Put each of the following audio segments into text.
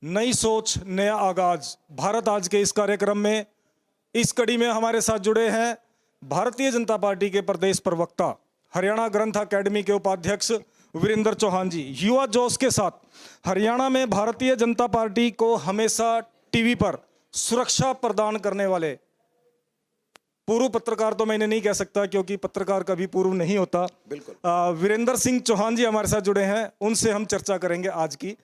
नई सोच नया आगाज भारत आज के इस कार्यक्रम में इस कड़ी में हमारे साथ जुड़े हैं भारतीय जनता पार्टी के प्रदेश प्रवक्ता हरियाणा ग्रंथ अकेडमी के उपाध्यक्ष वीरेंद्र चौहान जी। युवा जोश के साथ हरियाणा में भारतीय जनता पार्टी को हमेशा टीवी पर सुरक्षा प्रदान करने वाले पूर्व पत्रकार, तो मैं नहीं कह सकता क्योंकि पत्रकार कभी पूर्व नहीं होता, बिल्कुल वीरेंद्र सिंह चौहान जी हमारे साथ जुड़े हैं। उनसे हम चर्चा करेंगे आज की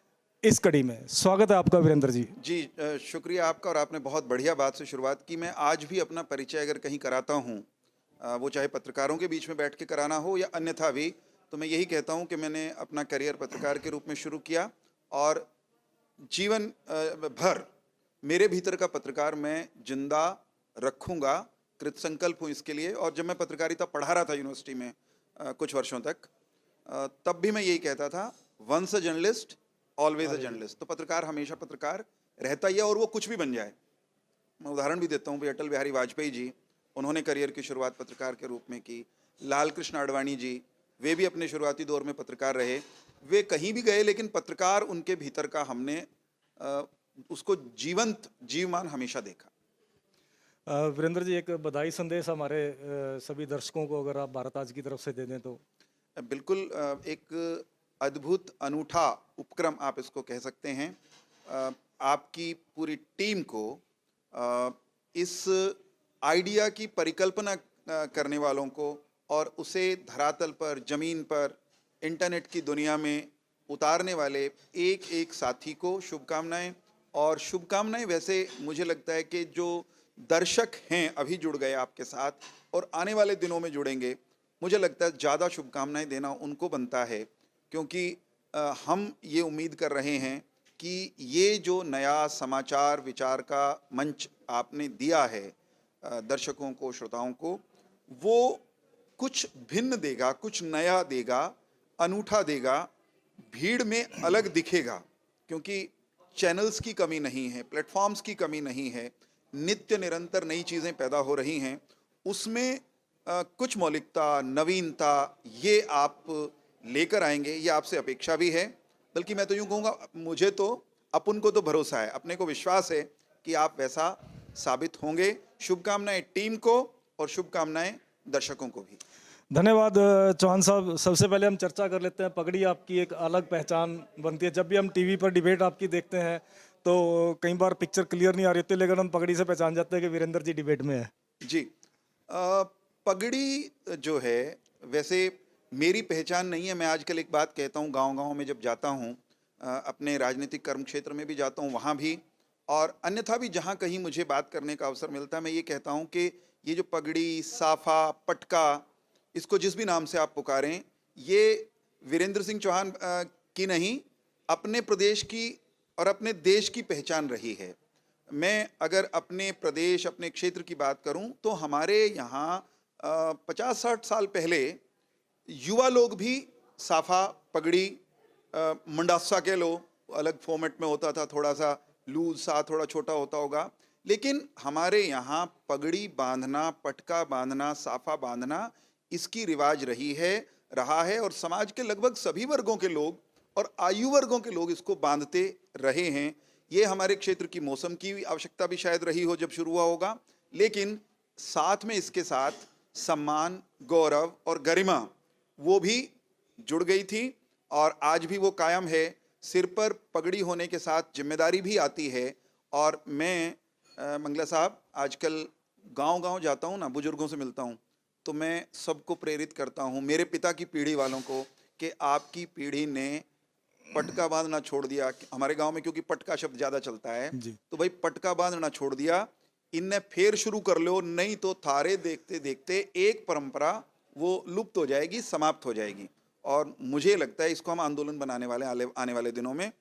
इस कड़ी में। स्वागत है आपका वीरेंद्र जी। जी। शुक्रिया आपका। और आपने बहुत बढ़िया बात से शुरुआत की। मैं आज भी अपना परिचय अगर कहीं कराता हूँ, वो चाहे पत्रकारों के बीच में बैठ के कराना हो या अन्यथा भी, तो मैं यही कहता हूँ कि मैंने अपना करियर पत्रकार के रूप में शुरू किया और जीवन भर मेरे भीतर का पत्रकार मैं जिंदा रखूँगा, कृत संकल्प हूँ इसके लिए। और जब मैं पत्रकारिता पढ़ा रहा था यूनिवर्सिटी में कुछ वर्षों तक, तब भी मैं यही कहता था, once a journalist always a journalist. तो पत्रकार हमेशा पत्रकार रहता ही है, और वो कुछ भी बन जाए। मैं उदाहरण भी देता हूँ, भाई अटल बिहारी वाजपेयी जी, उन्होंने करियर की शुरुआत पत्रकार के रूप में की। लाल कृष्ण आडवाणी जी, वे भी अपने शुरुआती दौर में पत्रकार रहे। वे कहीं भी गए, लेकिन पत्रकार उनके भीतर का हमने उसको जीवंत जीवमान हमेशा देखा। वीरेंद्र जी, एक बधाई संदेश हमारे सभी दर्शकों को अगर आप भारत आज की तरफ से दे दें तो। बिल्कुल। एक अद्भुत अनूठा उपक्रम आप इसको कह सकते हैं। आपकी पूरी टीम को इस आइडिया की परिकल्पना करने वालों को और उसे धरातल पर, जमीन पर, इंटरनेट की दुनिया में उतारने वाले एक एक साथी को शुभकामनाएं। और शुभकामनाएं वैसे मुझे लगता है कि जो दर्शक हैं अभी जुड़ गए आपके साथ और आने वाले दिनों में जुड़ेंगे, मुझे लगता है ज़्यादा शुभकामनाएं देना उनको बनता है, क्योंकि हम ये उम्मीद कर रहे हैं कि ये जो नया समाचार विचार का मंच आपने दिया है दर्शकों को, श्रोताओं को, वो कुछ भिन्न देगा, कुछ नया देगा, अनूठा देगा, भीड़ में अलग दिखेगा। क्योंकि चैनल्स की कमी नहीं है, प्लेटफॉर्म्स की कमी नहीं है, नित्य निरंतर नई चीज़ें पैदा हो रही हैं। उसमें कुछ मौलिकता, नवीनता ये आप लेकर आएंगे, ये आपसे अपेक्षा भी है। बल्कि मैं तो यूँ कहूँगा, मुझे तो, अपन को तो भरोसा है, अपने को विश्वास है कि आप वैसा साबित होंगे। शुभकामनाएं टीम को और शुभकामनाएं दर्शकों को भी। धन्यवाद चौहान साहब। सबसे पहले हम चर्चा कर लेते हैं, पगड़ी आपकी एक अलग पहचान बनती है। जब भी हम टीवी पर डिबेट आपकी देखते हैं तो कई बार पिक्चर क्लियर नहीं आ रही होती, लेकिन हम पगड़ी से पहचान जाते हैं कि वीरेंद्र जी डिबेट में है। जी। पगड़ी जो है, वैसे मेरी पहचान नहीं है। मैं आजकल एक बात कहता हूँ, गांव-गांव में जब जाता हूँ, अपने राजनीतिक कर्म क्षेत्र में भी जाता हूँ, वहाँ भी, और अन्यथा भी जहाँ कहीं मुझे बात करने का अवसर मिलता है, मैं ये कहता हूँ कि ये जो पगड़ी, साफा, पटका, इसको जिस भी नाम से आप पुकारें, ये वीरेंद्र सिंह चौहान की नहीं, अपने प्रदेश की और अपने देश की पहचान रही है। मैं अगर अपने प्रदेश, अपने क्षेत्र की बात करूं, तो हमारे यहाँ 50-60 साल पहले युवा लोग भी साफा, पगड़ी, मंडासा कह लो, अलग फॉर्मेट में होता था, थोड़ा सा लूज सा, थोड़ा छोटा होता होगा, लेकिन हमारे यहाँ पगड़ी बांधना, पटका बांधना, साफा बांधना, इसकी रिवाज रही है, रहा है। और समाज के लगभग सभी वर्गों के लोग और आयु वर्गों के लोग इसको बांधते रहे हैं। ये हमारे क्षेत्र की मौसम की आवश्यकता भी शायद रही हो जब शुरू हुआ होगा, लेकिन साथ में इसके साथ सम्मान, गौरव और गरिमा वो भी जुड़ गई थी, और आज भी वो कायम है। सिर पर पगड़ी होने के साथ जिम्मेदारी भी आती है। और मैं मंगला साहब, आजकल गांव-गांव जाता हूँ ना, बुजुर्गों से मिलता हूँ, तो मैं सबको प्रेरित करता हूँ, मेरे पिता की पीढ़ी वालों को, कि आपकी पीढ़ी ने पटका बांधना छोड़ दिया। हमारे गांव में क्योंकि पटका शब्द ज़्यादा चलता है, तो भाई पटका बांधना छोड़ दिया, इनने फिर शुरू कर लो, नहीं तो थारे देखते देखते एक परंपरा वो लुप्त हो जाएगी, समाप्त हो जाएगी। और मुझे लगता है इसको हम आंदोलन बनाने वाले आने वाले दिनों में।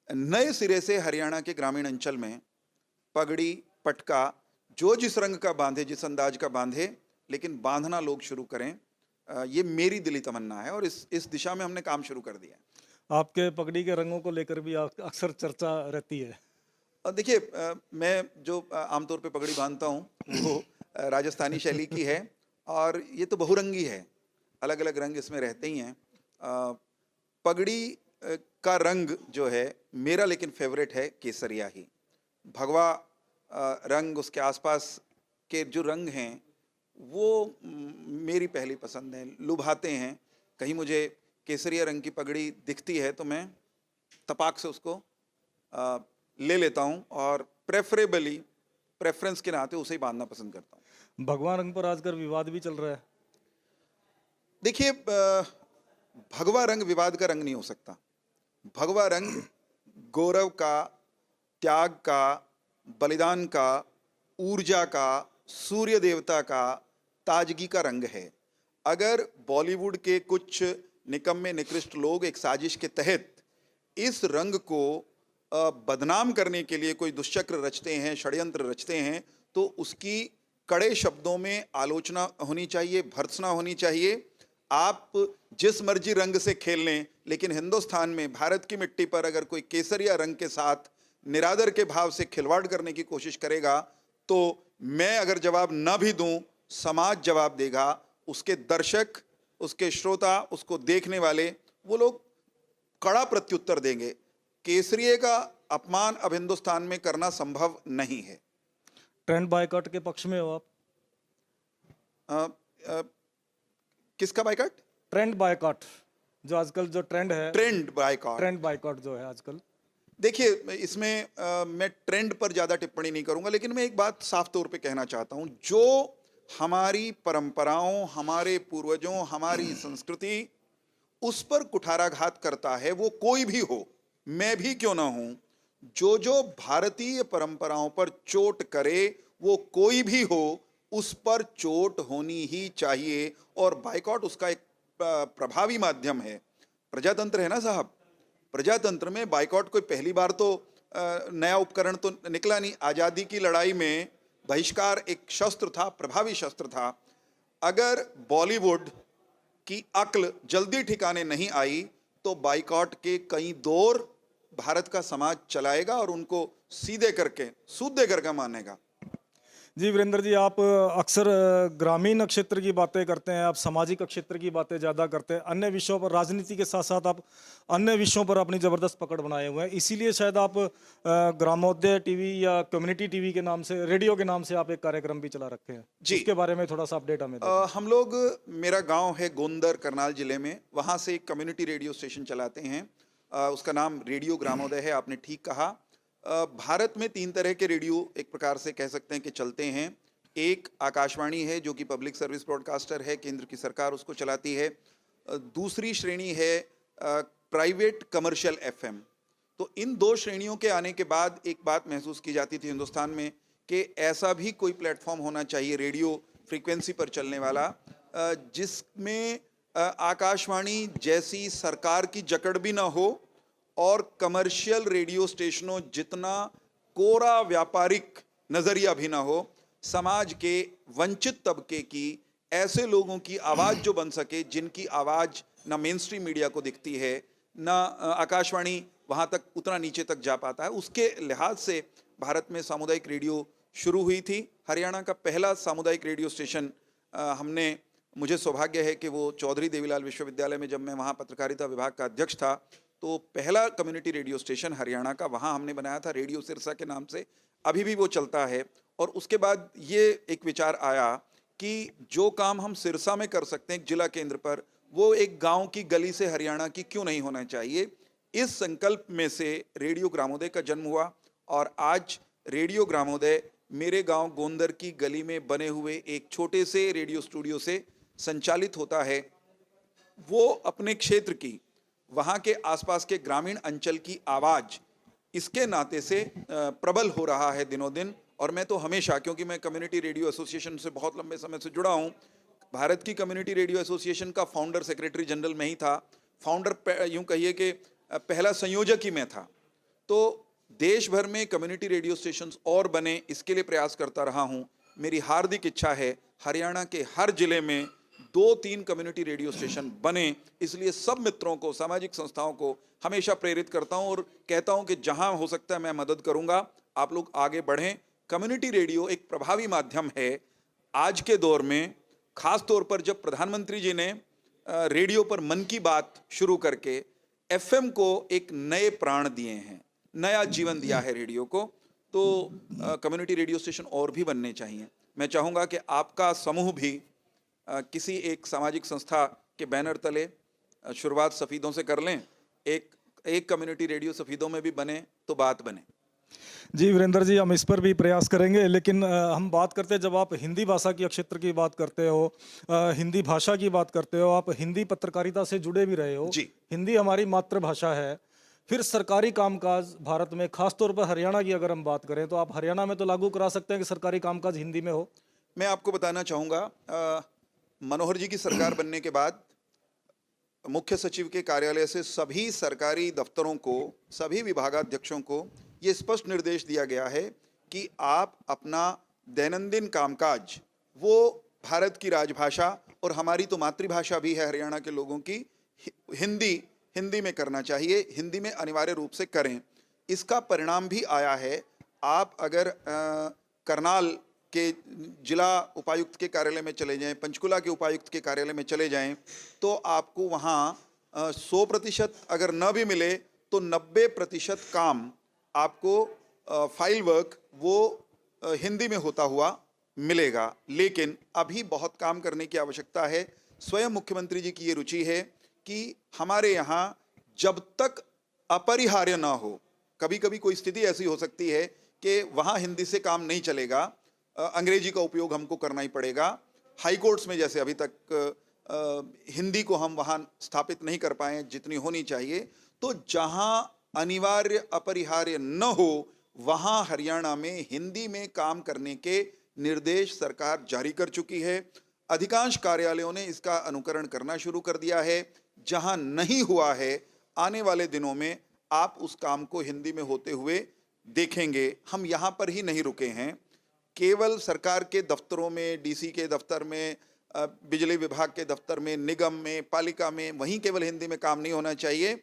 नए सिरे से हरियाणा के ग्रामीण अंचल में पगड़ी, पटका, जो जिस रंग का बांधे, जिस अंदाज का बांधे, लेकिन बांधना लोग शुरू करें, ये मेरी दिली तमन्ना है, और इस दिशा में हमने काम शुरू कर दिया है। आपके पगड़ी के रंगों को लेकर भी अक्सर चर्चा रहती है। देखिए, मैं जो आमतौर पे पगड़ी बांधता हूँ वो राजस्थानी शैली की है, और ये तो बहुरंगी है, अलग अलग रंग इसमें रहते ही हैं। पगड़ी का रंग जो है मेरा लेकिन फेवरेट है केसरिया ही। भगवा रंग, उसके आसपास के जो रंग हैं वो मेरी पहली पसंद है, लुभाते हैं। कहीं मुझे केसरिया रंग की पगड़ी दिखती है तो मैं तपाक से उसको ले लेता हूं और प्रेफरेंस के नाते उसे ही बांधना पसंद करता हूं। भगवा रंग पर आजकल विवाद भी चल रहा है। देखिए, भगवा रंग विवाद का रंग नहीं हो सकता। भगवा रंग गौरव का, त्याग का, बलिदान का, ऊर्जा का, सूर्य देवता का, ताजगी का रंग है। अगर बॉलीवुड के कुछ निकम्मे निकृष्ट लोग एक साजिश के तहत इस रंग को बदनाम करने के लिए कोई दुष्चक्र रचते हैं, षड्यंत्र रचते हैं, तो उसकी कड़े शब्दों में आलोचना होनी चाहिए, भर्त्सना होनी चाहिए। आप जिस मर्जी रंग से खेल लें, लेकिन हिंदुस्तान में भारत की मिट्टी पर अगर कोई केसरिया रंग के साथ निरादर के भाव से खिलवाड़ करने की कोशिश करेगा तो मैं अगर जवाब ना भी दूं, समाज जवाब देगा। उसके दर्शक, उसके श्रोता, उसको देखने वाले, वो लोग कड़ा प्रत्युत्तर देंगे। केसरिये का अपमान अब हिंदुस्तान में करना संभव नहीं है। ट्रेंड बायकॉट के पक्ष में हो आप? किसका बायकॉट? ट्रेंड बायकॉट, जो आजकल जो ट्रेंड है, ट्रेंड बायकॉट। ट्रेंड बायकॉट जो है आजकल। देखिए, इसमें मैं ट्रेंड पर ज्यादा टिप्पणी नहीं करूंगा, लेकिन मैं एक बात साफ तौर पे कहना चाहता हूं। जो हमारी परंपराओं, हमारे पूर्वजों, हमारी संस्कृति, उस पर कुठाराघात करता है, वो कोई भी हो, मैं भी क्यों ना हूं, जो भारतीय परंपराओं पर चोट करे, वो कोई भी हो, उस पर चोट होनी ही चाहिए। और बायकॉट उसका एक प्रभावी माध्यम है। प्रजातंत्र है ना साहब, प्रजातंत्र में बायकॉट कोई पहली बार तो नया उपकरण तो निकला नहीं। आजादी की लड़ाई में बहिष्कार एक शस्त्र था, प्रभावी शस्त्र था। अगर बॉलीवुड की अक्ल जल्दी ठिकाने नहीं आई तो बायकॉट के कई दौर भारत का समाज चलाएगा और उनको सीधे करके, सूदे करके मानेगा। जी वीरेंद्र जी, आप अक्सर ग्रामीण क्षेत्र की बातें करते हैं, आप सामाजिक क्षेत्र की बातें ज़्यादा करते हैं, अन्य विषयों पर, राजनीति के साथ साथ आप अन्य विषयों पर अपनी ज़बरदस्त पकड़ बनाए हुए हैं। इसीलिए शायद आप ग्रामोदय टीवी या कम्युनिटी टीवी के नाम से, रेडियो के नाम से आप एक कार्यक्रम भी चला रखे हैं जी। इसके बारे में थोड़ा सा अपडेट हमें दें। हम लोग, मेरा गांव है गोंदर, करनाल जिले में, वहाँ से एक कम्युनिटी रेडियो स्टेशन चलाते हैं। उसका नाम रेडियो ग्रामोदय है। आपने ठीक कहा। भारत में 3 तरह के रेडियो एक प्रकार से कह सकते हैं कि चलते हैं। एक आकाशवाणी है जो कि पब्लिक सर्विस ब्रॉडकास्टर है, केंद्र की सरकार उसको चलाती है। दूसरी श्रेणी है प्राइवेट कमर्शियल एफएम। तो इन 2 श्रेणियों के आने के बाद एक बात महसूस की जाती थी हिंदुस्तान में कि ऐसा भी कोई प्लेटफॉर्म होना चाहिए रेडियो फ्रीक्वेंसी पर चलने वाला, जिसमें आकाशवाणी जैसी सरकार की जकड़ भी ना हो और कमर्शियल रेडियो स्टेशनों जितना कोरा व्यापारिक नजरिया भी ना हो। समाज के वंचित तबके की, ऐसे लोगों की आवाज जो बन सके, जिनकी आवाज ना मेन स्ट्रीम मीडिया को दिखती है, ना आकाशवाणी वहां तक उतना नीचे तक जा पाता है, उसके लिहाज से भारत में सामुदायिक रेडियो शुरू हुई थी। हरियाणा का पहला सामुदायिक रेडियो स्टेशन मुझे सौभाग्य है कि वो चौधरी देवीलाल विश्वविद्यालय में, जब मैं वहाँ पत्रकारिता विभाग का अध्यक्ष था, तो पहला कम्युनिटी रेडियो स्टेशन हरियाणा का वहाँ हमने बनाया था, रेडियो सिरसा के नाम से। अभी भी वो चलता है। और उसके बाद ये एक विचार आया कि जो काम हम सिरसा में कर सकते हैं एक जिला केंद्र पर, वो एक गांव की गली से हरियाणा की क्यों नहीं होना चाहिए। इस संकल्प में से रेडियो ग्रामोदय का जन्म हुआ और आज रेडियो ग्रामोदय मेरे गांव गोंदर की गली में बने हुए एक छोटे से रेडियो स्टूडियो से संचालित होता है। वो अपने क्षेत्र की, वहाँ के आसपास के ग्रामीण अंचल की आवाज इसके नाते से प्रबल हो रहा है दिनों दिन। और मैं तो हमेशा, क्योंकि मैं कम्युनिटी रेडियो एसोसिएशन से बहुत लंबे समय से जुड़ा हूँ, भारत की कम्युनिटी रेडियो एसोसिएशन का फाउंडर सेक्रेटरी जनरल में ही था। फाउंडर यूं कहिए कि पहला संयोजक ही मैं था। तो देश भर में कम्युनिटी रेडियो स्टेशंस और बने, इसके लिए प्रयास करता रहा हूँ। मेरी हार्दिक इच्छा है हरियाणा के हर जिले में 2-3 कम्युनिटी रेडियो स्टेशन बने। इसलिए सब मित्रों को, सामाजिक संस्थाओं को हमेशा प्रेरित करता हूं और कहता हूं कि जहां हो सकता है मैं मदद करूंगा, आप लोग आगे बढ़ें। कम्युनिटी रेडियो एक प्रभावी माध्यम है आज के दौर में, खास तौर पर जब प्रधानमंत्री जी ने रेडियो पर मन की बात शुरू करके एफएम को एक नए प्राण दिए हैं, नया जीवन दिया है रेडियो को। तो कम्युनिटी रेडियो स्टेशन और भी बनने चाहिए। मैं चाहूँगा कि आपका समूह भी किसी एक सामाजिक संस्था के बैनर तले शुरुआत सफ़ीदों से कर लें। एक कम्युनिटी रेडियो सफ़ीदों में भी बने तो बात बने। जी वीरेंद्र जी, हम इस पर भी प्रयास करेंगे, लेकिन हम बात करते हैं, जब आप हिंदी भाषा की क्षेत्र की बात करते हो, हिंदी भाषा की बात करते हो, आप हिंदी पत्रकारिता से जुड़े भी रहे हो, जी। हिंदी हमारी मातृभाषा है, फिर सरकारी कामकाज भारत में, खासतौर पर हरियाणा की अगर हम बात करें, तो आप हरियाणा में तो लागू करा सकते हैं कि सरकारी कामकाज हिंदी में हो। मैं आपको बताना चाहूँगा, मनोहर जी की सरकार बनने के बाद मुख्य सचिव के कार्यालय से सभी सरकारी दफ्तरों को, सभी विभागाध्यक्षों को ये स्पष्ट निर्देश दिया गया है कि आप अपना दैनंदिन कामकाज वो भारत की राजभाषा और हमारी तो मातृभाषा भी है हरियाणा के लोगों की, हिंदी में करना चाहिए, हिंदी में अनिवार्य रूप से करें। इसका परिणाम भी आया है। आप अगर करनाल के जिला उपायुक्त के कार्यालय में चले जाएं, पंचकुला के उपायुक्त के कार्यालय में चले जाएं, तो आपको वहाँ 100% अगर न भी मिले तो 90% काम आपको फाइल वर्क वो हिंदी में होता हुआ मिलेगा। लेकिन अभी बहुत काम करने की आवश्यकता है। स्वयं मुख्यमंत्री जी की ये रुचि है कि हमारे यहाँ जब तक अपरिहार्य ना हो, कभी कभी कोई स्थिति ऐसी हो सकती है कि वहाँ हिंदी से काम नहीं चलेगा, अंग्रेजी का उपयोग हमको करना ही पड़ेगा। हाई कोर्ट्स में जैसे अभी तक हिंदी को हम वहाँ स्थापित नहीं कर पाए जितनी होनी चाहिए, तो जहाँ अनिवार्य अपरिहार्य न हो वहाँ हरियाणा में हिंदी में काम करने के निर्देश सरकार जारी कर चुकी है। अधिकांश कार्यालयों ने इसका अनुकरण करना शुरू कर दिया है। जहाँ नहीं हुआ है, आने वाले दिनों में आप उस काम को हिंदी में होते हुए देखेंगे। हम यहाँ पर ही नहीं रुके हैं, केवल सरकार के दफ्तरों में, डीसी के दफ्तर में, बिजली विभाग के दफ्तर में, निगम में, पालिका में, वहीं केवल हिंदी में काम नहीं होना चाहिए,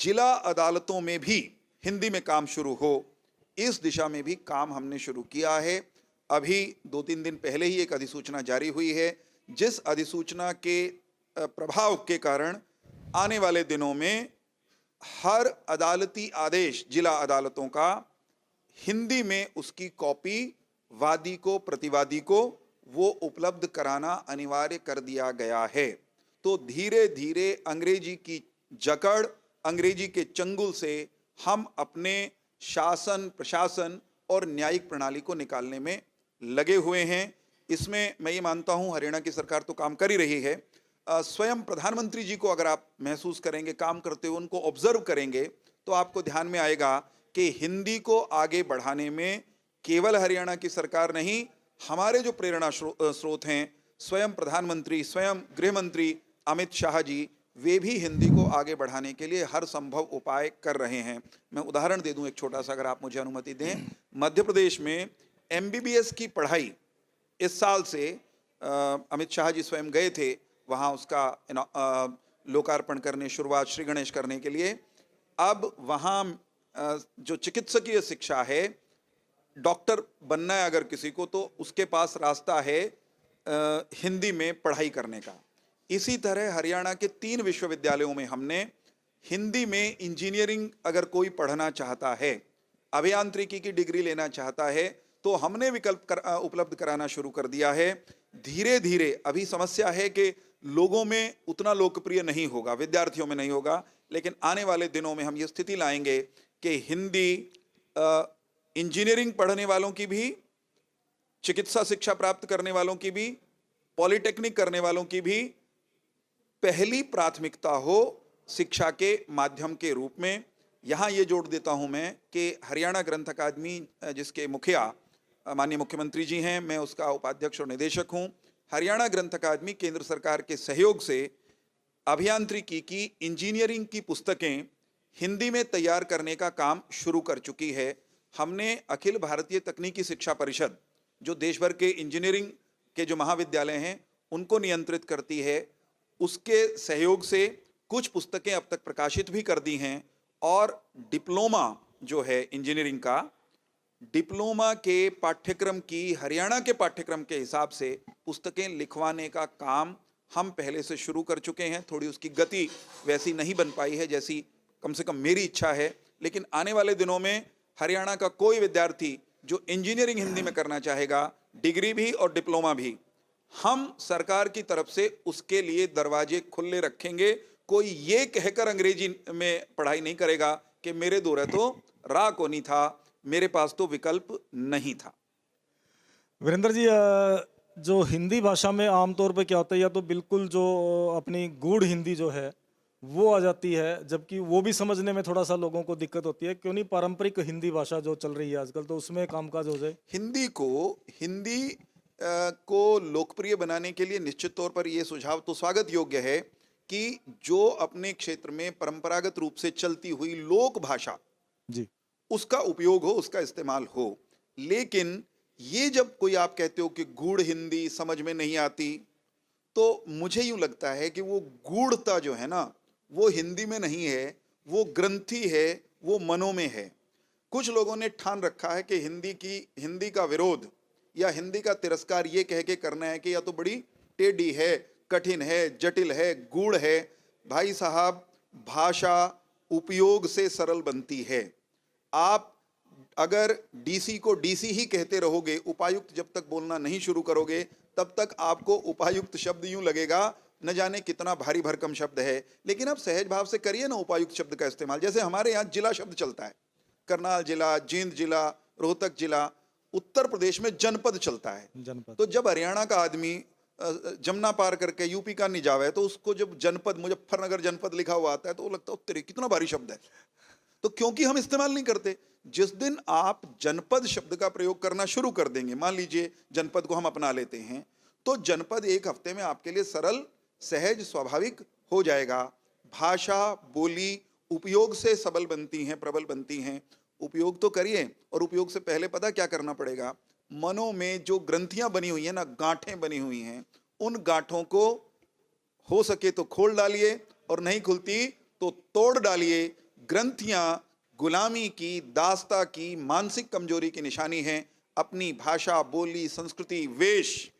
जिला अदालतों में भी हिंदी में काम शुरू हो। इस दिशा में भी काम हमने शुरू किया है। अभी 2-3 दिन पहले ही एक अधिसूचना जारी हुई है, जिस अधिसूचना के प्रभाव के कारण आने वाले दिनों में हर अदालती आदेश जिला अदालतों का हिंदी में उसकी कॉपी वादी को, प्रतिवादी को वो उपलब्ध कराना अनिवार्य कर दिया गया है। तो धीरे धीरे अंग्रेजी की जकड़, अंग्रेजी के चंगुल से हम अपने शासन, प्रशासन और न्यायिक प्रणाली को निकालने में लगे हुए हैं। इसमें मैं ये मानता हूँ हरियाणा की सरकार तो काम कर ही रही है। स्वयं प्रधानमंत्री जी को अगर आप महसूस करेंगे काम करते हुए, उनको ऑब्जर्व करेंगे, तो आपको ध्यान में आएगा कि हिंदी को आगे बढ़ाने में केवल हरियाणा की सरकार नहीं, हमारे जो प्रेरणा स्रोत हैं, स्वयं प्रधानमंत्री, स्वयं गृह मंत्री अमित शाह जी, वे भी हिंदी को आगे बढ़ाने के लिए हर संभव उपाय कर रहे हैं। मैं उदाहरण दे दूं एक छोटा सा, अगर आप मुझे अनुमति दें। मध्य प्रदेश में MBBS की पढ़ाई इस साल से अमित शाह जी स्वयं गए थे वहाँ उसका लोकार्पण करने, शुरुआत श्री गणेश करने के लिए। अब वहाँ जो चिकित्सकीय शिक्षा है, डॉक्टर बनना है अगर किसी को, तो उसके पास रास्ता है हिंदी में पढ़ाई करने का। इसी तरह हरियाणा के 3 विश्वविद्यालयों में हमने हिंदी में इंजीनियरिंग अगर कोई पढ़ना चाहता है, अभियांत्रिकी की डिग्री लेना चाहता है, तो हमने विकल्प उपलब्ध कराना शुरू कर दिया है। धीरे धीरे, अभी समस्या है कि लोगों में उतना लोकप्रिय नहीं होगा, विद्यार्थियों में नहीं होगा, लेकिन आने वाले दिनों में हम ये स्थिति लाएंगे कि हिंदी इंजीनियरिंग पढ़ने वालों की भी, चिकित्सा शिक्षा प्राप्त करने वालों की भी, पॉलिटेक्निक करने वालों की भी पहली प्राथमिकता हो शिक्षा के माध्यम के रूप में। यहाँ ये जोड़ देता हूँ मैं कि हरियाणा ग्रंथ अकादमी, जिसके मुखिया माननीय मुख्यमंत्री जी हैं, मैं उसका उपाध्यक्ष और निदेशक हूँ। हरियाणा ग्रंथ अकादमी केंद्र सरकार के सहयोग से अभियांत्रिकी की, इंजीनियरिंग की पुस्तकें हिंदी में तैयार करने का काम शुरू कर चुकी है। हमने अखिल भारतीय तकनीकी शिक्षा परिषद, जो देश भर के इंजीनियरिंग के जो महाविद्यालय हैं उनको नियंत्रित करती है, उसके सहयोग से कुछ पुस्तकें अब तक प्रकाशित भी कर दी हैं। और डिप्लोमा जो है इंजीनियरिंग का, डिप्लोमा के पाठ्यक्रम की, हरियाणा के पाठ्यक्रम के हिसाब से पुस्तकें लिखवाने का काम हम पहले से शुरू कर चुके हैं। थोड़ी उसकी गति वैसी नहीं बन पाई है जैसी कम से कम मेरी इच्छा है, लेकिन आने वाले दिनों में हरियाणा का कोई विद्यार्थी जो इंजीनियरिंग हिंदी में करना चाहेगा, डिग्री भी और डिप्लोमा भी, हम सरकार की तरफ से उसके लिए दरवाजे खुले रखेंगे। कोई ये कहकर अंग्रेजी में पढ़ाई नहीं करेगा कि मेरे दौरे तो राह को नहीं था, मेरे पास तो विकल्प नहीं था। वीरेंद्र जी, जो हिंदी भाषा में आमतौर पे क्या होता है, या तो बिल्कुल जो अपनी गूढ़ हिंदी जो है वो आ जाती है, जबकि वो भी समझने में थोड़ा सा लोगों को दिक्कत होती है। क्यों नहीं पारंपरिक हिंदी भाषा जो चल रही है आजकल, तो उसमें कामकाज हो जाए। हिंदी को लोकप्रिय बनाने के लिए निश्चित तौर पर यह सुझाव तो स्वागत योग्य है कि जो अपने क्षेत्र में परंपरागत रूप से चलती हुई लोक भाषा जी, उसका उपयोग हो, उसका इस्तेमाल हो। लेकिन ये जब कोई आप कहते हो कि गूढ़ हिंदी समझ में नहीं आती, तो मुझे यूं लगता है कि वो गूढ़ता जो है ना, वो हिंदी में नहीं है, वो ग्रंथि है, वो मनों में है। कुछ लोगों ने ठान रखा है कि हिंदी का विरोध या हिंदी का तिरस्कार ये कह के करना है कि या तो बड़ी टेढ़ी है, कठिन है, जटिल है, गूढ़ है। भाई साहब, भाषा उपयोग से सरल बनती है। आप अगर डीसी को डीसी ही कहते रहोगे, उपायुक्त जब तक बोलना नहीं शुरू करोगे, तब तक आपको उपायुक्त शब्द यूं लगेगा न जाने कितना भारी भरकम शब्द है। लेकिन आप सहज भाव से करिए ना उपायुक्त शब्द का इस्तेमाल। जैसे हमारे यहाँ जिला शब्द चलता है, करनाल जिला, जींद जिला, रोहतक जिला। उत्तर प्रदेश में जनपद चलता है। जनपद। तो जब हरियाणा का आदमी जमुना पार करके यूपी का नहीं जावे, तो उसको जब जनपद, मुजफ्फरनगर जनपद लिखा हुआ आता है, तो वो लगता है तेरे कितना भारी शब्द है। तो क्योंकि हम इस्तेमाल नहीं करते, जिस दिन आप जनपद शब्द का प्रयोग करना शुरू कर देंगे, मान लीजिए जनपद को हम अपना लेते हैं, तो जनपद एक हफ्ते में आपके लिए सरल, सहज, स्वाभाविक हो जाएगा। भाषा, बोली उपयोग से सबल बनती हैं, प्रबल बनती हैं। उपयोग तो करिए, और उपयोग से पहले पता क्या करना पड़ेगा, मनों में जो ग्रंथियां बनी हुई हैं ना, गांठें बनी हुई हैं, उन गांठों को हो सके तो खोल डालिए, और नहीं खुलती तो तोड़ डालिए। ग्रंथियां गुलामी की, दास्ता की, मानसिक कमजोरी की निशानी है। अपनी भाषा, बोली, संस्कृति, वेश,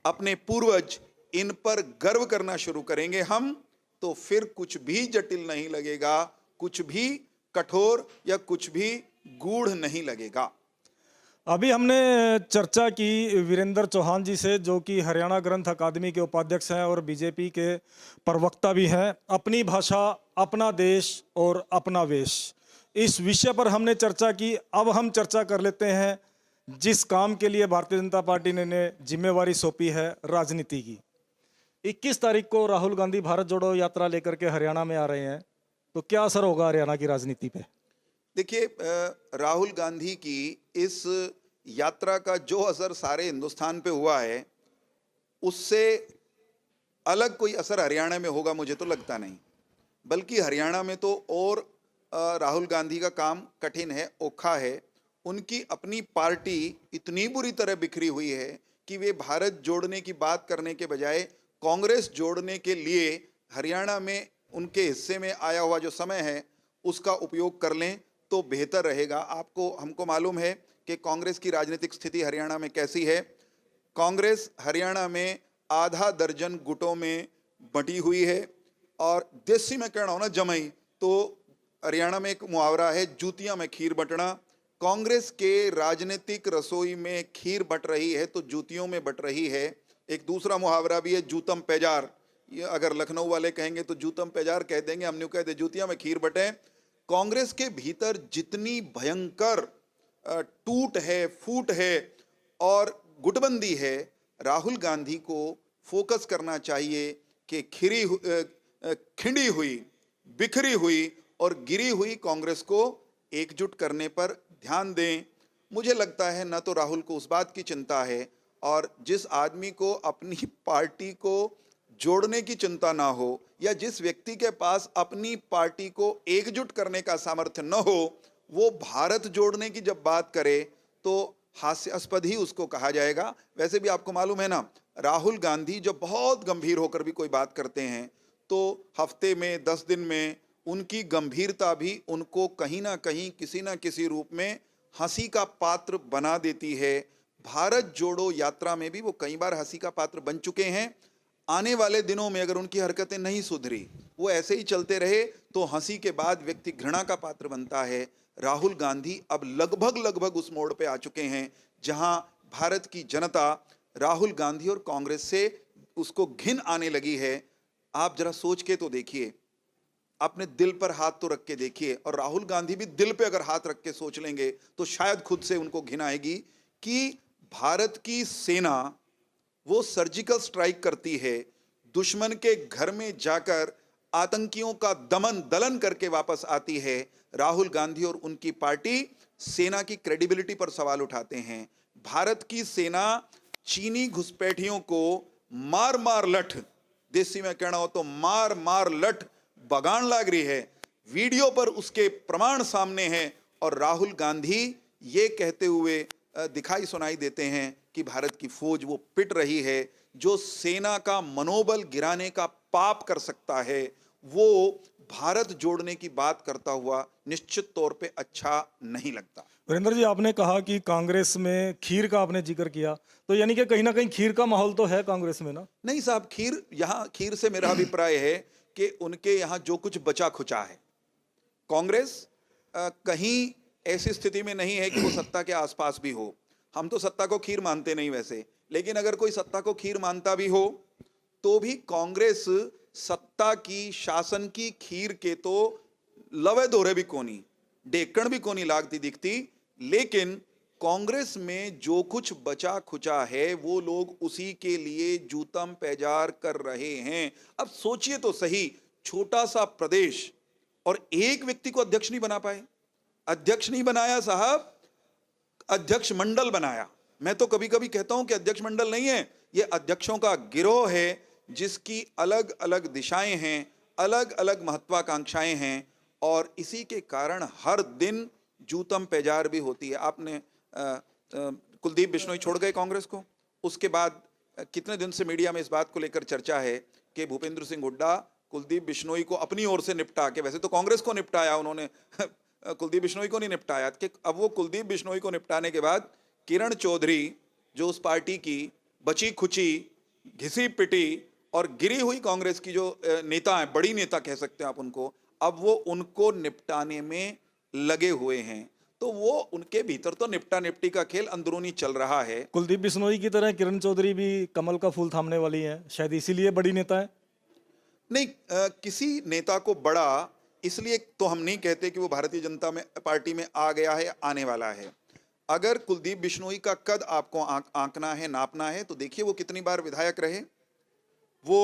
अपने पूर्वज, इन पर गर्व करना शुरू करेंगे हम, तो फिर कुछ भी जटिल नहीं लगेगा, कुछ भी कठोर या कुछ भी गूढ़ नहीं लगेगा। अभी हमने चर्चा की वीरेंद्र चौहान जी से, जो कि हरियाणा ग्रंथ अकादमी के उपाध्यक्ष हैं और बीजेपी के प्रवक्ता भी हैं। अपनी भाषा, अपना देश और अपना वेश, इस विषय पर हमने चर्चा की। अब हम चर्चा कर लेते हैं जिस काम के लिए भारतीय जनता पार्टी ने जिम्मेवारी सौंपी है, राजनीति की। 21 तारीख को राहुल गांधी भारत जोड़ो यात्रा लेकर के हरियाणा में आ रहे हैं, तो क्या असर होगा हरियाणा की राजनीति पे? देखिए, राहुल गांधी की इस यात्रा का जो असर सारे हिंदुस्तान पे हुआ है, उससे अलग कोई असर हरियाणा में होगा मुझे तो लगता नहीं। बल्कि हरियाणा में तो और राहुल गांधी का काम कठिन है, औखा है। उनकी अपनी पार्टी इतनी बुरी तरह बिखरी हुई है कि वे भारत जोड़ने की बात करने के बजाय कांग्रेस जोड़ने के लिए हरियाणा में उनके हिस्से में आया हुआ जो समय है उसका उपयोग कर लें तो बेहतर रहेगा। हमको मालूम है कि कांग्रेस की राजनीतिक स्थिति हरियाणा में कैसी है। कांग्रेस हरियाणा में आधा दर्जन गुटों में बंटी हुई है, और देसी में कहना हो ना जमाई, तो हरियाणा में एक मुहावरा है, जूतियां में खीर बंटना। कांग्रेस के राजनीतिक रसोई में खीर बंट रही है तो जूतियों में बंट रही है। एक दूसरा मुहावरा भी है, जूतम पैजार। ये अगर लखनऊ वाले कहेंगे तो जूतम पैजार कह देंगे, हम न्यू कहते जूतियां में खीर बटे। कांग्रेस के भीतर जितनी भयंकर टूट है, फूट है और गुटबंदी है, राहुल गांधी को फोकस करना चाहिए कि खिंडी हुई, बिखरी हुई और गिरी हुई कांग्रेस को एकजुट करने पर ध्यान दें। मुझे लगता है न तो राहुल को उस बात की चिंता है, और जिस आदमी को अपनी पार्टी को जोड़ने की चिंता ना हो, या जिस व्यक्ति के पास अपनी पार्टी को एकजुट करने का सामर्थ्य न हो, वो भारत जोड़ने की जब बात करे तो हास्यास्पद ही उसको कहा जाएगा। वैसे भी आपको मालूम है ना, राहुल गांधी जब बहुत गंभीर होकर भी कोई बात करते हैं तो हफ्ते में 10 दिन में उनकी गंभीरता भी उनको कहीं ना कहीं किसी ना किसी रूप में हंसी का पात्र बना देती है। भारत जोड़ो यात्रा में भी वो कई बार हंसी का पात्र बन चुके हैं। आने वाले दिनों में अगर उनकी हरकतें नहीं सुधरी, वो ऐसे ही चलते रहे, तो हंसी के बाद व्यक्ति घृणा का पात्र बनता है। राहुल गांधी अब लगभग उस मोड़ पे आ चुके हैं जहां भारत की जनता राहुल गांधी और कांग्रेस से उसको घिन आने लगी है। आप जरा सोच के तो देखिए, अपने दिल पर हाथ तो रख के देखिए, और राहुल गांधी भी दिल पे अगर हाथ रख के सोच लेंगे तो शायद खुद से उनको घिन आएगी कि भारत की सेना वो सर्जिकल स्ट्राइक करती है, दुश्मन के घर में जाकर आतंकियों का दमन दलन करके वापस आती है। राहुल गांधी और उनकी पार्टी सेना की क्रेडिबिलिटी पर सवाल उठाते हैं। भारत की सेना चीनी घुसपैठियों को मार मार लठ, देसी में कहना हो तो मार मार लठ बगान लाग रही है। वीडियो पर उसके प्रमाण सामने हैं, और राहुल गांधी ये कहते हुए दिखाई सुनाई देते हैं कि भारत की फौज वो पिट रही है। जो सेना का मनोबल गिराने का पाप कर सकता है, वो भारत जोड़ने की बात करता हुआ निश्चित तौर पे अच्छा नहीं लगता। वीरेंद्र जी, आपने कहा कि कांग्रेस में खीर का आपने जिक्र किया, तो यानी कि कहीं ना कहीं खीर का माहौल तो है कांग्रेस में ना? नहीं साहब, खीर से मेरा अभिप्राय है कि उनके यहाँ जो कुछ बचा खुचा है। कांग्रेस कहीं ऐसी स्थिति में नहीं है कि वो सत्ता के आसपास भी हो। हम तो सत्ता को खीर मानते नहीं वैसे, लेकिन अगर कोई सत्ता को खीर मानता भी हो तो भी कांग्रेस सत्ता की, शासन की खीर के तो लवे दोरे भी कोनी, डेकण भी कोनी लागती दिखती। लेकिन कांग्रेस में जो कुछ बचा खुचा है वो लोग उसी के लिए जूतम पैजार कर रहे हैं। अब सोचिए तो सही, छोटा सा प्रदेश और एक व्यक्ति को अध्यक्ष नहीं बना पाए। अध्यक्ष नहीं बनाया साहब, अध्यक्ष मंडल बनाया। मैं तो कभी कभी कहता हूं कि अध्यक्ष मंडल नहीं है, यह अध्यक्षों का गिरोह है जिसकी अलग अलग दिशाएं हैं, अलग अलग महत्वाकांक्षाएं हैं, और इसी के कारण हर दिन जूतम पैजार भी होती है। आपने कुलदीप बिश्नोई छोड़ गए कांग्रेस को, उसके बाद कितने दिन से मीडिया में इस बात को लेकर चर्चा है कि भूपेंद्र सिंह हुड्डा कुलदीप बिश्नोई को अपनी ओर से निपटा के, वैसे तो कांग्रेस को निपटाया उन्होंने, कुलदीप बिश्नोई को नहीं निपटाया, कि अब वो कुलदीप बिश्नोई को निपटाने के बाद किरण चौधरी जो उस पार्टी की बची खुची, घिसी पिटी और गिरी हुई कांग्रेस की जो नेता है, बड़ी नेता कह सकते हैं आप उनको, अब वो उनको निपटाने में लगे हुए हैं। तो वो उनके भीतर तो निपटा निपटी का खेल अंदरूनी चल रहा है। कुलदीप बिश्नोई की तरह किरण चौधरी भी कमल का फूल थामने वाली है, शायद इसीलिए बड़ी नेता है। नहीं, किसी नेता को बड़ा इसलिए तो हम नहीं कहते कि वो भारतीय जनता पार्टी में आ गया है, आने वाला है। अगर कुलदीप बिश्नोई का कद आपको आंकना है, नापना है, तो देखिए वो कितनी बार विधायक रहे। वो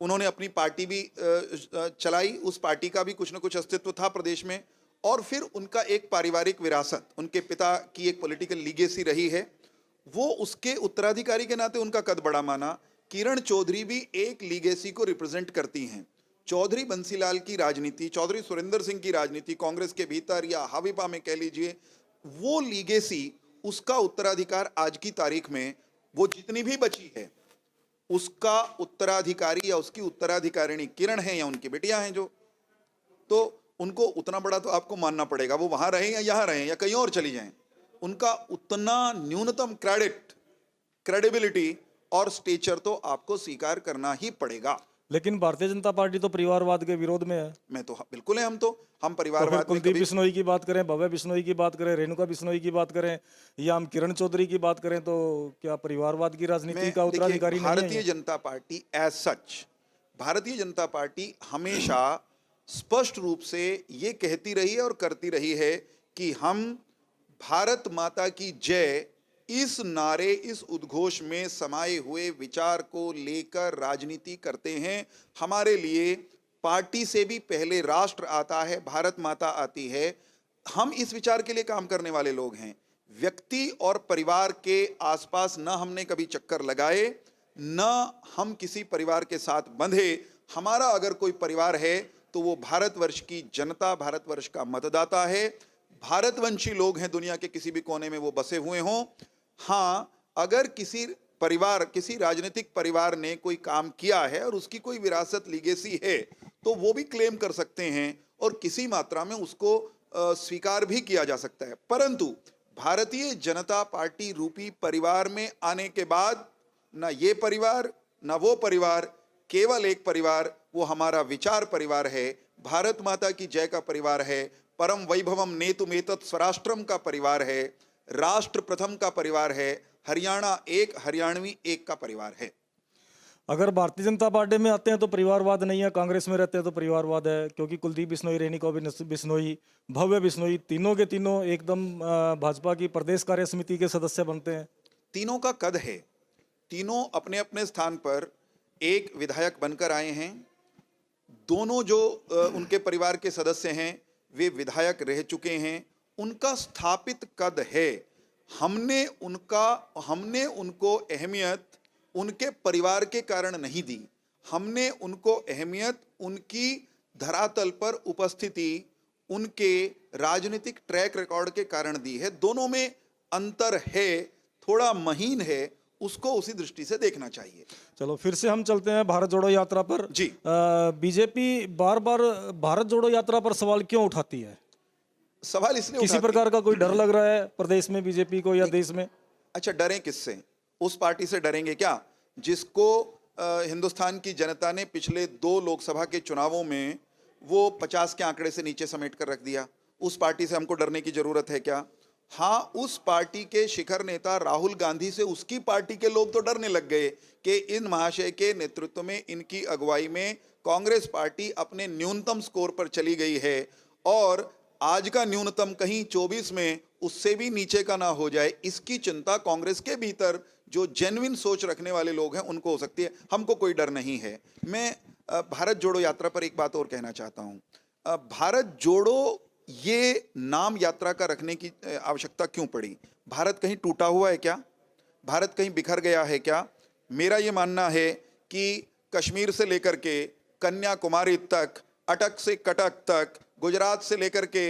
उन्होंने अपनी पार्टी भी चलाई, उस पार्टी का भी कुछ न कुछ अस्तित्व था प्रदेश में, और फिर उनका एक पारिवारिक विरासत, उनके पिता की एक पॉलिटिकल लीगेसी रही है, वो उसके उत्तराधिकारी के नाते उनका कद बड़ा माना। किरण चौधरी भी एक लीगेसी को रिप्रेजेंट करती हैं। चौधरी बंसीलाल की राजनीति, चौधरी सुरेंद्र सिंह की राजनीति कांग्रेस के भीतर या हावीपा में कह लीजिए, वो लीगेसी, उसका उत्तराधिकार आज की तारीख में वो जितनी भी बची है, उसका उत्तराधिकारी या उसकी उत्तराधिकारिणी किरण है या उनकी बेटियां हैं, जो तो उनको उतना बड़ा तो आपको मानना पड़ेगा। वो वहां रहें या यहां रहें या कहीं और चली जाएं, उनका उतना न्यूनतम क्रेडिबिलिटी और स्टेचर तो आपको स्वीकार करना ही पड़ेगा। लेकिन भारतीय जनता पार्टी तो परिवारवाद के विरोध में है। मैं तो बिल्कुल है, हम तो परिवारवाद में कुलदीप कभी, बिश्नोई की बात करें, भव्य बिश्नोई की बात करें, रेणुका बिश्नोई की बात करें, या हम किरण चौधरी की बात करें, तो क्या परिवारवाद की राजनीति का उत्तराधिकारी नहीं है? Bharatiya Janata party as such, Bharatiya Janata party हमेशा स्पष्ट रूप से ये कहती रही है और करती रही है कि हम भारत माता की जय, इस नारे, इस उद्घोष में समाये हुए विचार को लेकर राजनीति करते हैं। हमारे लिए पार्टी से भी पहले राष्ट्र आता है, भारत माता आती है। हम इस विचार के लिए काम करने वाले लोग हैं। व्यक्ति और परिवार के आसपास न हमने कभी चक्कर लगाए, न हम किसी परिवार के साथ बंधे। हमारा अगर कोई परिवार है तो वो भारतवर्ष की जनता, भारतवर्ष का मतदाता है। भारतवंशी लोग हैं, दुनिया के किसी भी कोने में वो बसे हुए हों। हाँ, अगर किसी परिवार, किसी राजनीतिक परिवार ने कोई काम किया है और उसकी कोई विरासत, लीगेसी है, तो वो भी क्लेम कर सकते हैं और किसी मात्रा में उसको स्वीकार भी किया जा सकता है। परंतु भारतीय जनता पार्टी रूपी परिवार में आने के बाद न ये परिवार, ना वो परिवार केवल एक परिवार, वो हमारा विचार परिवार है, भारत माता की जय का परिवार है, परम वैभवम नेतुमेतत् स्वराष्ट्रम का परिवार है, राष्ट्र प्रथम का परिवार है, हरियाणा एक, हरियाणवी एक का परिवार है। अगर भारतीय जनता पार्टी में आते हैं तो परिवारवाद नहीं है, कांग्रेस में रहते हैं तो परिवारवाद है, क्योंकि कुलदीप बिश्नोई, रेणुका बिश्नोई, भव्य बिश्नोई, तीनों के तीनों एकदम भाजपा की प्रदेश कार्य समिति के सदस्य बनते हैं। तीनों का कद है, तीनों अपने अपने स्थान पर एक विधायक बनकर आए हैं। दोनों जो उनके परिवार के सदस्य हैं वे विधायक रह चुके हैं, उनका स्थापित कद है। हमने उनको अहमियत उनके परिवार के कारण नहीं दी, हमने उनको अहमियत उनकी धरातल पर उपस्थिति, उनके राजनीतिक ट्रैक रिकॉर्ड के कारण दी है। दोनों में अंतर है, थोड़ा महीन है, उसको उसी दृष्टि से देखना चाहिए। चलो फिर से हम चलते हैं भारत जोड़ो यात्रा पर। जी। बीजेपी बार बार भारत जोड़ो यात्रा पर सवाल क्यों उठाती है? सवाल इसलिए किसी प्रकार का कोई डर लग रहा है प्रदेश में बीजेपी को या देश में? अच्छा, डरें किससे? उस पार्टी से डरेंगे क्या जिसको हिंदुस्तान की जनता ने पिछले 2 लोकसभा के चुनावों में वो 50 के आंकड़े से नीचे समेट कर रख दिया। उस पार्टी से हमको डरने की जरूरत है क्या? हाँ, उस पार्टी के शिखर नेता राहुल गांधी से उसकी पार्टी के लोग तो डरने लग गए कि इन महाशय के नेतृत्व में, इनकी अगुवाई में कांग्रेस पार्टी अपने न्यूनतम स्कोर पर चली गई है और आज का न्यूनतम कहीं 24 में उससे भी नीचे का ना हो जाए, इसकी चिंता कांग्रेस के भीतर जो जेन्युइन सोच रखने वाले लोग हैं उनको हो सकती है। हमको कोई डर नहीं है। मैं भारत जोड़ो यात्रा पर एक बात और कहना चाहता हूं। भारत जोड़ो ये नाम यात्रा का रखने की आवश्यकता क्यों पड़ी? भारत कहीं टूटा हुआ है क्या? भारत कहीं बिखर गया है क्या? मेरा ये मानना है कि कश्मीर से लेकर के कन्याकुमारी तक, अटक से कटक तक, गुजरात से लेकर के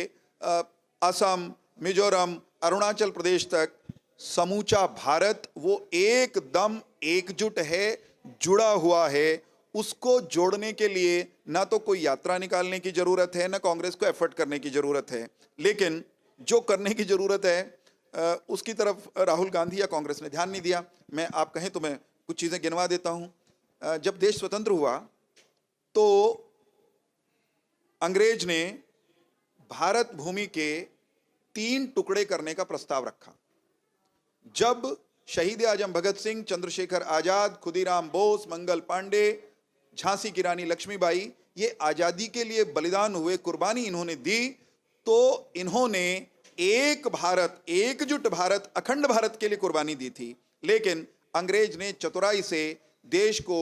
असम, मिजोरम, अरुणाचल प्रदेश तक, समूचा भारत वो एकदम एकजुट है, जुड़ा हुआ है। उसको जोड़ने के लिए ना तो कोई यात्रा निकालने की जरूरत है, ना कांग्रेस को एफर्ट करने की जरूरत है। लेकिन जो करने की जरूरत है उसकी तरफ राहुल गांधी या कांग्रेस ने ध्यान नहीं दिया। मैं, आप कहें तो मैं कुछ चीजें गिनवा देता हूं। जब देश स्वतंत्र हुआ तो अंग्रेज ने भारत भूमि के 3 टुकड़े करने का प्रस्ताव रखा। जब शहीद आजम भगत सिंह, चंद्रशेखर आजाद, खुदीराम बोस, मंगल पांडे, झांसी की रानी लक्ष्मीबाई ये आजादी के लिए बलिदान हुए, कुर्बानी इन्होंने दी, तो इन्होंने एक भारत, एकजुट भारत, अखंड भारत के लिए कुर्बानी दी थी। लेकिन अंग्रेज ने चतुराई से देश को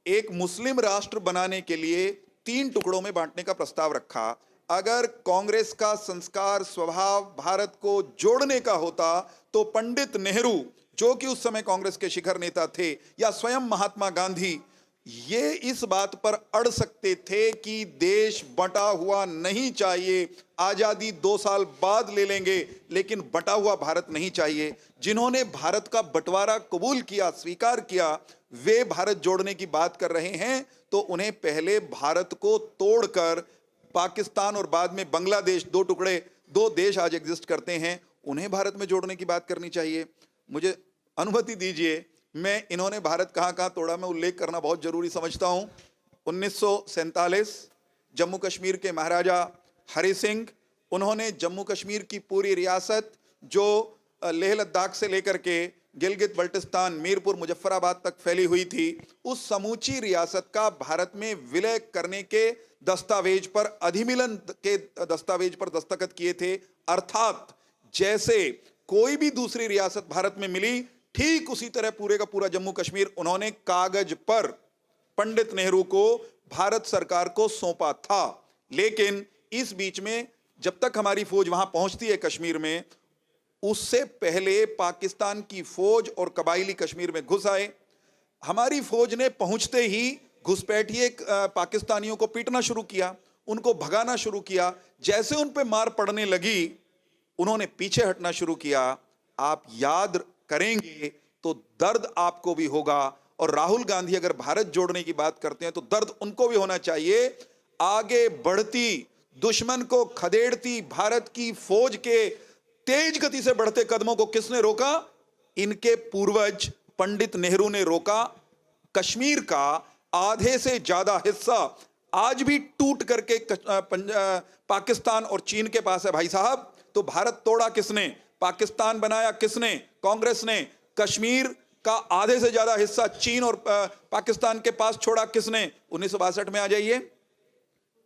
एक मुस्लिम राष्ट्र बनाने के लिए 3 टुकड़ों में बांटने का प्रस्ताव रखा। अगर कांग्रेस का संस्कार, स्वभाव भारत को जोड़ने का होता तो पंडित नेहरू, जो कि उस समय कांग्रेस के शिखर नेता थे, या स्वयं महात्मा गांधी, ये इस बात पर अड़ सकते थे कि देश बंटा हुआ नहीं चाहिए, आजादी 2 साल बाद ले लेंगे लेकिन बंटा हुआ भारत नहीं चाहिए। जिन्होंने भारत का बंटवारा कबूल किया, स्वीकार किया, वे भारत जोड़ने की बात कर रहे हैं, तो उन्हें पहले भारत को तोड़कर पाकिस्तान और बाद में बांग्लादेश, 2 टुकड़े, 2 देश आज एग्जिस्ट करते हैं, उन्हें भारत में जोड़ने की बात करनी चाहिए। मुझे अनुमति दीजिए, मैं इन्होंने भारत कहां कहां तोड़ा मैं उल्लेख करना बहुत जरूरी समझता हूं। 1947 जम्मू कश्मीर के महाराजा हरि सिंह, उन्होंने जम्मू कश्मीर की पूरी रियासत जो लेह लद्दाख से लेकर के गिलगित बल्टिस्तान, मीरपुर, मुजफ्फराबाद तक फैली हुई थी, उस समूची रियासत का भारत में विलय करने के दस्तावेज पर, अधिमिलन के दस्तावेज पर दस्तखत किए थे। अर्थात जैसे कोई भी दूसरी रियासत भारत में मिली, ठीक उसी तरह पूरे का पूरा जम्मू कश्मीर उन्होंने कागज पर पंडित नेहरू को, भारत सरकार को सौंपा था। लेकिन इस बीच में जब तक हमारी फौज वहां पहुंचती है कश्मीर में, उससे पहले पाकिस्तान की फौज और कबायली कश्मीर में घुस आए। हमारी फौज ने पहुंचते ही घुसपैठिए पाकिस्तानियों को पीटना शुरू किया, उनको भगाना शुरू किया। जैसे उन पे मार पड़ने लगी, उन्होंने पीछे हटना शुरू किया। आप याद करेंगे तो दर्द आपको भी होगा, और राहुल गांधी अगर भारत जोड़ने की बात करते हैं तो दर्द उनको भी होना चाहिए। आगे बढ़ती, दुश्मन को खदेड़ती भारत की फौज के तेज गति से बढ़ते कदमों को किसने रोका? इनके पूर्वज पंडित नेहरू ने रोका। कश्मीर का आधे से ज्यादा हिस्सा आज भी टूट करके पाकिस्तान और चीन के पास है भाई साहब। तो भारत तोड़ा किसने? पाकिस्तान बनाया किसने? कांग्रेस ने। कश्मीर का आधे से ज्यादा हिस्सा चीन और पाकिस्तान के पास छोड़ा किसने? 1962 में आ जाइए।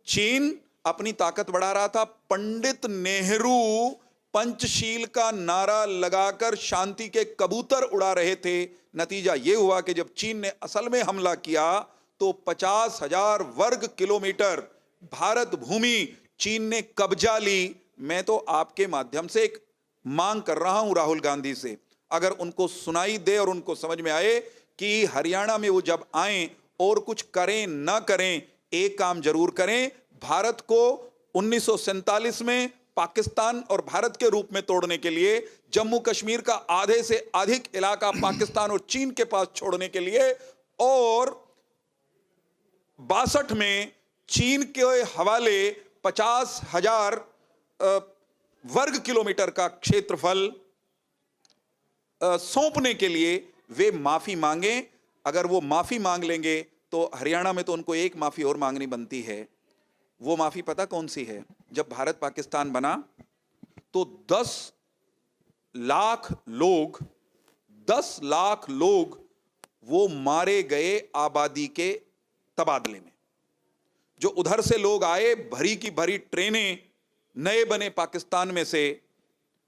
चीन अपनी ताकत बढ़ा रहा था। पंडित नेहरू पंचशील का नारा लगाकर शांति के कबूतर उड़ा रहे थे। नतीजा यह हुआ कि जब चीन ने असल में हमला किया तो 50,000 वर्ग किलोमीटर भारत भूमि चीन ने कब्जा ली। मैं तो आपके माध्यम से एक मांग कर रहा हूं राहुल गांधी से, अगर उनको सुनाई दे और उनको समझ में आए कि हरियाणा में वो जब आए और कुछ करें ना करें, एक काम जरूर करें, भारत को 1947 में पाकिस्तान और भारत के रूप में तोड़ने के लिए, जम्मू कश्मीर का आधे से अधिक इलाका पाकिस्तान और चीन के पास छोड़ने के लिए, और 62 में चीन के हवाले 50,000 वर्ग किलोमीटर का क्षेत्रफल सौंपने के लिए वे माफी मांगे। अगर वो माफी मांग लेंगे तो हरियाणा में तो उनको एक माफी और मांगनी बनती है। वो माफी पता कौन सी है? जब भारत पाकिस्तान बना तो 10 लाख लोग वो मारे गए आबादी के तबादले में। जो उधर से लोग आए, भरी की भरी ट्रेनें नए बने पाकिस्तान में से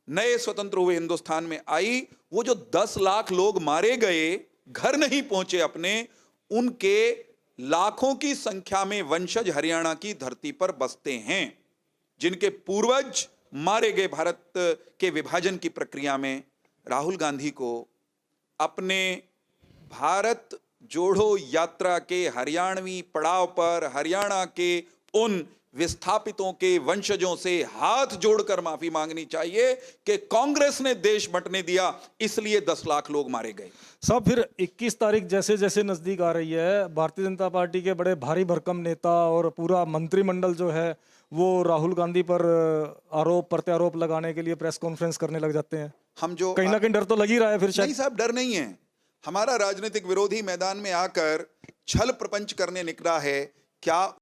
नए स्वतंत्र हुए हिंदुस्तान में आई, वो जो 10 लाख लोग मारे गए, घर नहीं पहुंचे अपने, उनके लाखों की संख्या में वंशज हरियाणा की धरती पर बसते हैं, जिनके पूर्वज मारे गए भारत के विभाजन की प्रक्रिया में। राहुल गांधी को अपने भारत जोड़ो यात्रा के हरियाणवी पड़ाव पर हरियाणा के उन विस्थापितों के वंशजों से हाथ जोड़कर माफी मांगनी चाहिए कि कांग्रेस ने देश बंटने दिया, इसलिए 10 लाख लोग मारे गए। साहब, फिर 21 तारीख जैसे जैसे नजदीक आ रही है, भारतीय जनता पार्टी के बड़े भारी भरकम नेता और पूरा मंत्रिमंडल जो है वो राहुल गांधी पर आरोप प्रत्यारोप लगाने के लिए प्रेस कॉन्फ्रेंस करने लग जाते हैं। हम जो कहीं ना कहीं डर तो लग ही रहा है फिर शायद। नहीं साहब, डर नहीं है। हमारा राजनीतिक विरोधी मैदान में आकर छल प्रपंच करने निकला है। क्या